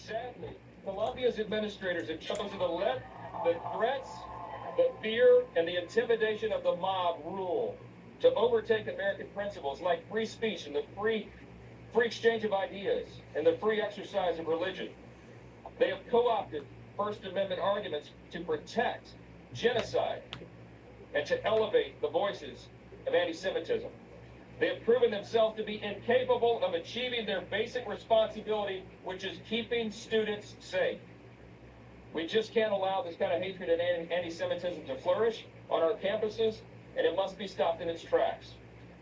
Sadly, Colombia's administrators have chosen to let the threats, the fear, and the intimidation of the mob rule, to overtake American principles like free speech and the free exchange of ideas and the free exercise of religion. They have co-opted First Amendment arguments to protect genocide and to elevate the voices of anti-Semitism. They have proven themselves to be incapable of achieving their basic responsibility, which is keeping students safe. We just can't allow this kind of hatred and anti-Semitism to flourish on our campuses, and it must be stopped in its tracks.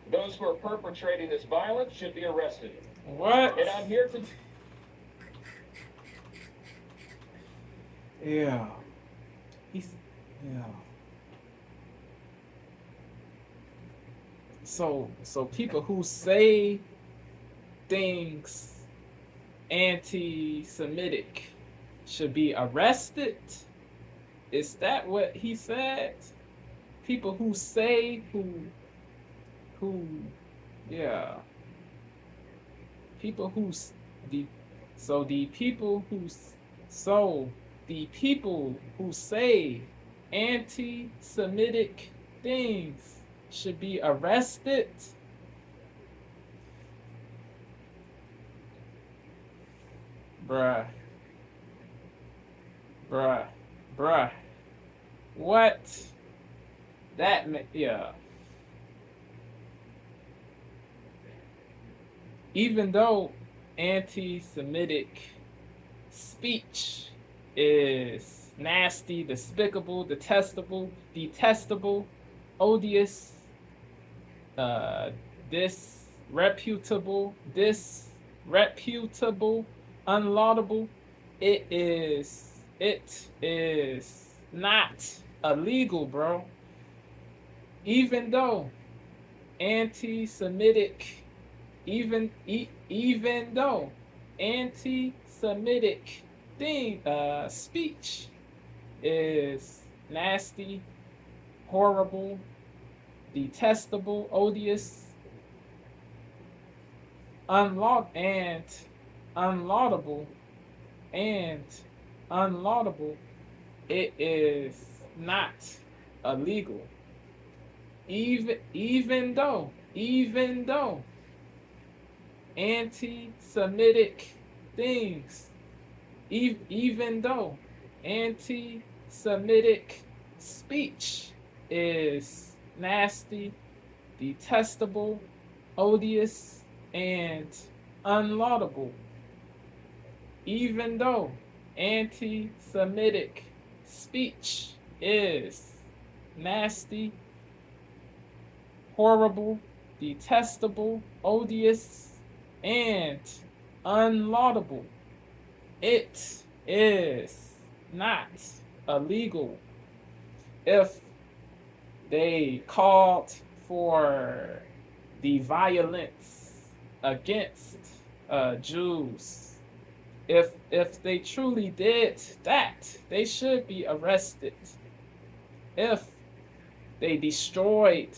Those who are perpetrating this violence should be arrested. What? And I'm here to... Yeah. He's, yeah. So people who say things anti-Semitic should be arrested? Is that what he said? People who say yeah. People who the so the people who so the people who say anti-Semitic things should be arrested. Bruh. Bruh. Bruh. What? Yeah. Even though anti-Semitic speech is nasty, despicable, detestable, odious, disreputable, unlaudable, it is not illegal, bro. Even though anti-Semitic, even though anti-Semitic speech is nasty, horrible, detestable, odious, unlaudable, it is not illegal. Even though anti-Semitic things, even though anti-Semitic speech is nasty, detestable, odious, and unlaudable, even though anti-Semitic speech is nasty, horrible, detestable, odious, and unlaudable, it is not illegal. If they called for the violence against Jews, if they truly did that, they should be arrested. If they destroyed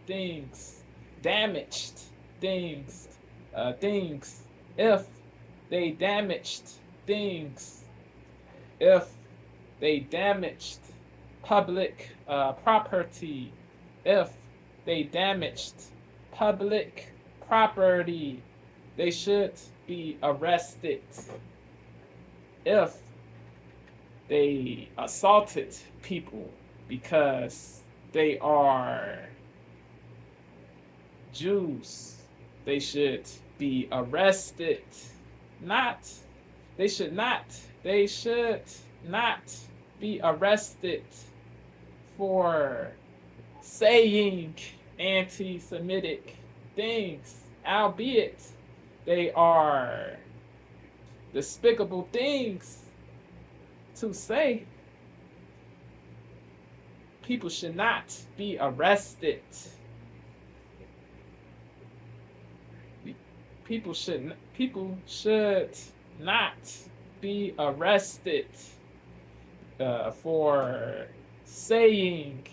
things, damaged things, if they damaged things, if they damaged public property, if they damaged public property, they should be arrested. If they assaulted people because they are Jews, they should be arrested. They should not be arrested for saying anti-Semitic things, albeit they are despicable things to say. People should not be arrested. People should not be arrested for saying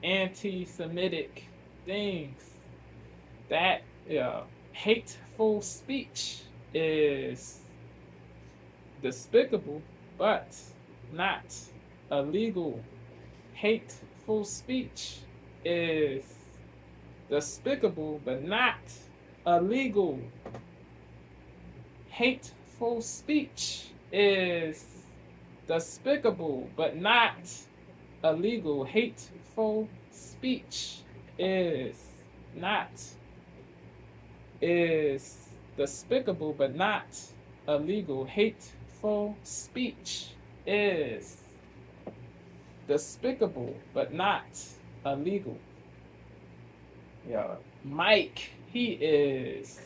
anti-Semitic things. That Hateful speech is despicable, but not illegal. Hateful speech is despicable, but not illegal. Hateful speech is despicable, but not illegal. Hateful speech is not is despicable, but not illegal. Hateful speech is despicable, but not illegal. Yeah, Mike, he is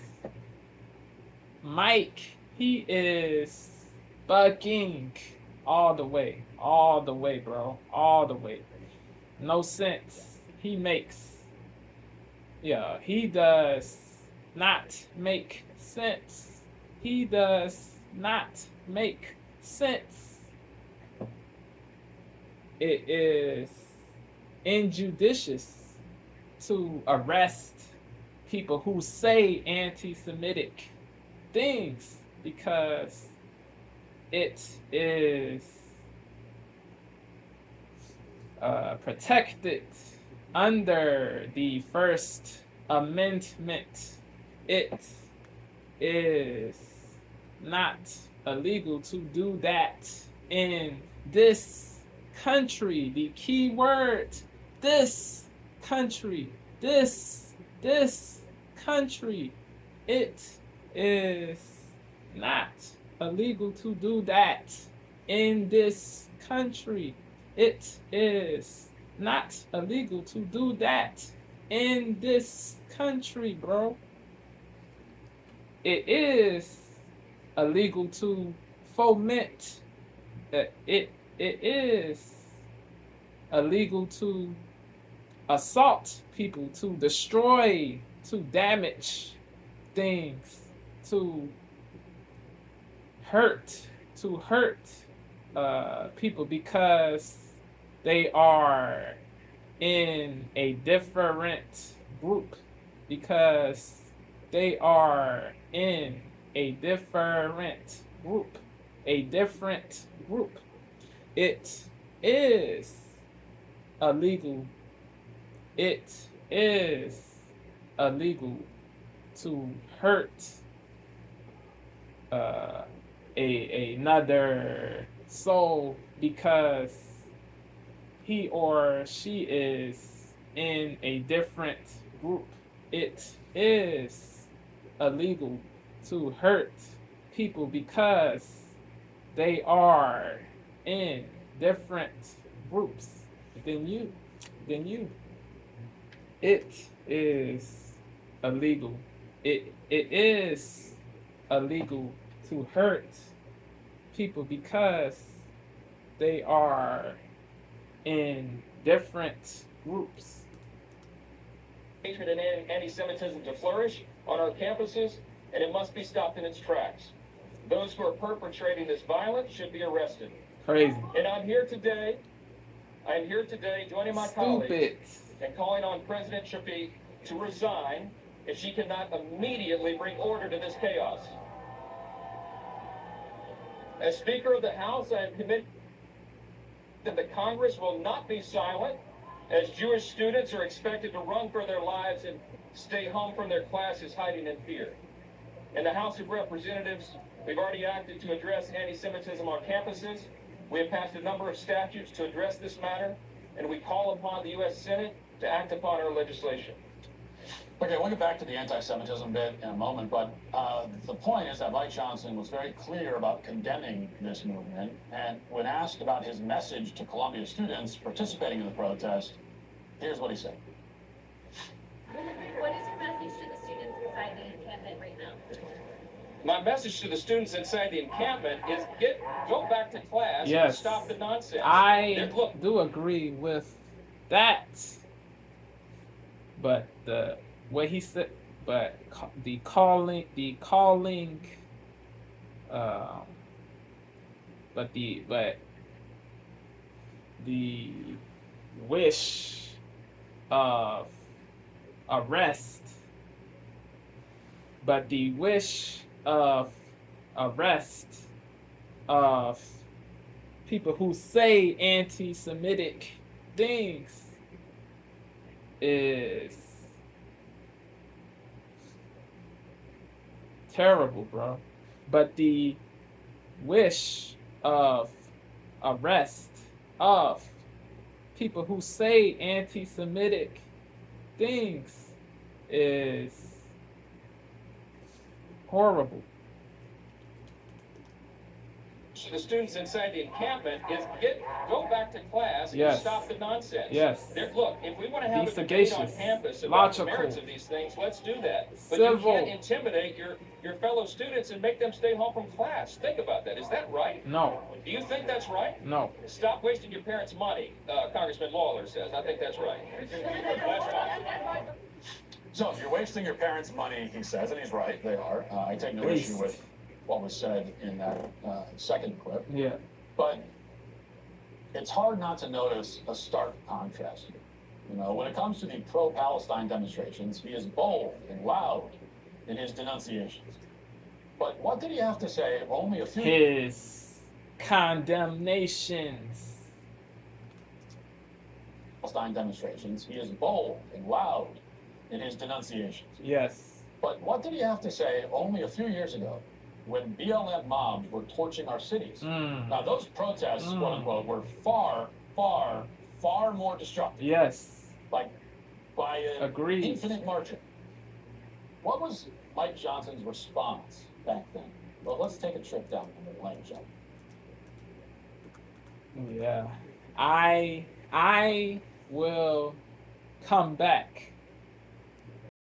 bugging all the way, bro, all the way. No sense he makes. Yeah, he does not make sense. He does not make sense. It is injudicious to arrest people who say anti-Semitic things because it is protected under the First Amendment. It is not illegal to do that in this country. The key word, this country, this country. It is not illegal to do that in this country. It is not illegal to do that in this country, bro. It is illegal to foment. It is illegal to assault people, to destroy, to damage things, to hurt people because they are in a different group, because they are in a different group, It is illegal. It is illegal to hurt another soul because he or she is in a different group. It is illegal to hurt people because they are in different groups than you. It is illegal. It is illegal to hurt people because they are in different groups. Hatred and anti-Semitism to flourish on our campuses, and it must be stopped in its tracks. Those who are perpetrating this violence should be arrested. Crazy. And I'm here today joining my colleagues and calling on President Shafiq to resign if she cannot immediately bring order to this chaos. As Speaker of the House, I am committed that the Congress will not be silent as Jewish students are expected to run for their lives and stay home from their classes hiding in fear. In the House of Representatives, we've already acted to address anti-Semitism on campuses. We have passed a number of statutes to address this matter, and we call upon the U.S. Senate to act upon our legislation. Okay, we'll get back to the anti-Semitism bit in a moment, but the point is that Mike Johnson was very clear about condemning this movement, and when asked about his message to Columbia students participating in the protest, here's what he said. What is your message to the students inside the encampment right now? My message to the students inside the encampment is go back to class and stop the nonsense. I do agree with that, but what he said, but the calling, but the wish of arrest but the wish of arrest of people who say anti-Semitic things is terrible, bro. But the wish of arrest of people who say anti-Semitic things is horrible. To the students inside the encampment is go back to class Yes. and stop the nonsense. Yes. Look, if we want to have Be a debate on sagacious, campus about logical, the merits of these things, let's do that. But civil. you can't intimidate your fellow students and make them stay home from class. Think about that. Is that right? No. Do you think that's right? No. Stop wasting your parents' money, Congressman Lawler says. I think that's right. So if you're wasting your parents' money, he says, and he's right, they are. I take no issue with what was said in that second clip. Yeah. But it's hard not to notice a stark contrast here. You know, when it comes to the pro-Palestine demonstrations, he is bold and loud in his denunciations. But what did he have to say only a few... His condemnations. Palestine demonstrations, he is bold and loud in his denunciations. Yes. But what did he have to say only a few years ago when BLM mobs were torching our cities? Now, those protests, quote unquote, were far, far, far more destructive. Yes. Like, by an Agreed. infinite margin. What was Mike Johnson's response back then? Well, let's take a trip down memory lane, John. Yeah. I will come back